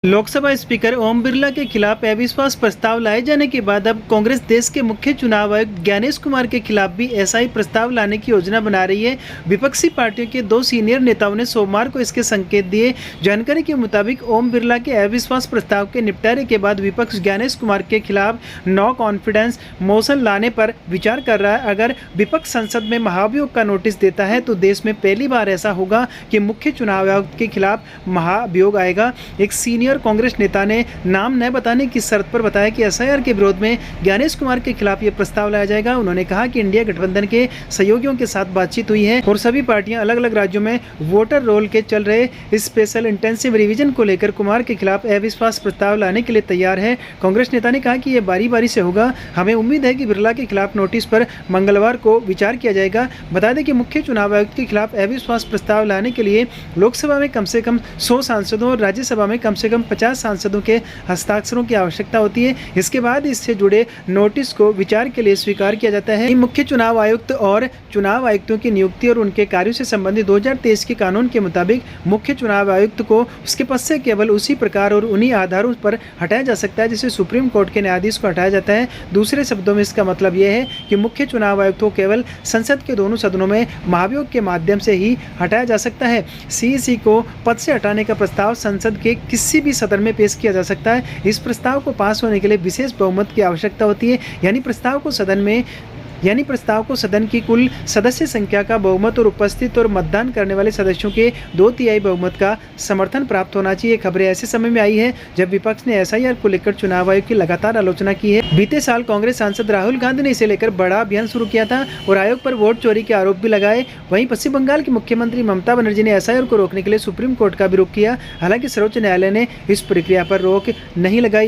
Lok Sabha speaker Om Birla के खिलाफ अविश्वास प्रस्ताव लाए जाने के बाद अब कांग्रेस देश के मुख्य चुनाव आयुक्त ज्ञानेश कुमार के खिलाफ भी ऐसा ही प्रस्ताव लाने की योजना बना रही है। विपक्षी पार्टियों के दो सीनियर नेताओं ने सोमवार को इसके संकेत दिए। जानकारी के मुताबिक ओम बिरला के अविश्वास प्रस्ताव के निपटारे के बाद विपक्ष ज्ञानेश कुमार के खिलाफ नो कॉन्फिडेंस मोशन लाने पर विचार कर रहा है। अगर विपक्ष संसद में महाभियोग का नोटिस देता है तो देश में पहली बार ऐसा होगा कि मुख्य चुनाव आयुक्त के खिलाफ महाभियोग आएगा। एक सीनियर कांग्रेस नेता ने नाम न बताने की शर्त पर बताया कि एसआईआर के विरोध में ज्ञानेश कुमार के खिलाफ यह प्रस्ताव लाया जाएगा। उन्होंने कहा कि इंडिया गठबंधन के सहयोगियों के साथ बातचीत हुई है और सभी पार्टियां अलग अलग राज्यों में वोटर रोल के चल रहे स्पेशल इंटेंसिव रिवीजन को लेकर कुमार के खिलाफ अविश्वास प्रस्ताव लाने के लिए तैयार है। कांग्रेस नेता ने कहा कि यह बारी बारी से होगा। हमें उम्मीद है कि बिरला के खिलाफ नोटिस पर मंगलवार को विचार किया जाएगा। बता दें कि मुख्य चुनाव आयुक्त के खिलाफ अविश्वास प्रस्ताव लाने के लिए लोकसभा में कम से कम 100 सांसदों और राज्यसभा में कम से कम 50 सांसदों के हस्ताक्षरों की आवश्यकता होती है। इसके बाद इससे जुड़े नोटिस को विचार के लिए स्वीकार किया जाता है। मुख्य चुनाव आयुक्त और चुनाव आयुक्तों की नियुक्ति और उनके कार्यों से संबंधित 2023 के कानून के मुताबिक मुख्य चुनाव आयुक्त को उसके पद से केवल उसी प्रकार और उन्हीं आधारों पर हटाया जा सकता है जिसे सुप्रीम कोर्ट के न्यायाधीश को हटाया जाता है। दूसरे शब्दों में इसका मतलब यह है कि मुख्य चुनाव आयुक्त को केवल संसद के दोनों सदनों में महाभियोग के माध्यम से ही हटाया जा सकता है। सीईसी को पद से हटाने का प्रस्ताव संसद के किसी भी सदन में पेश किया जा सकता है। इस प्रस्ताव को पास होने के लिए विशेष बहुमत की आवश्यकता होती है, यानी प्रस्ताव को सदन की कुल सदस्य संख्या का बहुमत और उपस्थित और मतदान करने वाले सदस्यों के 2/3 बहुमत का समर्थन प्राप्त होना चाहिए। खबरें ऐसे समय में आई है जब विपक्ष ने एसआईआर को लेकर चुनाव आयोग की लगातार आलोचना की है। बीते साल कांग्रेस सांसद राहुल गांधी ने इसे लेकर बड़ा अभियान शुरू किया था और आयोग पर वोट चोरी के आरोप भी लगाए। वहीं पश्चिम बंगाल की मुख्यमंत्री ममता बनर्जी ने एसआईआर को रोकने के लिए सुप्रीम कोर्ट का भी रुख किया। हालांकि सर्वोच्च न्यायालय ने इस प्रक्रिया पर रोक नहीं लगाई।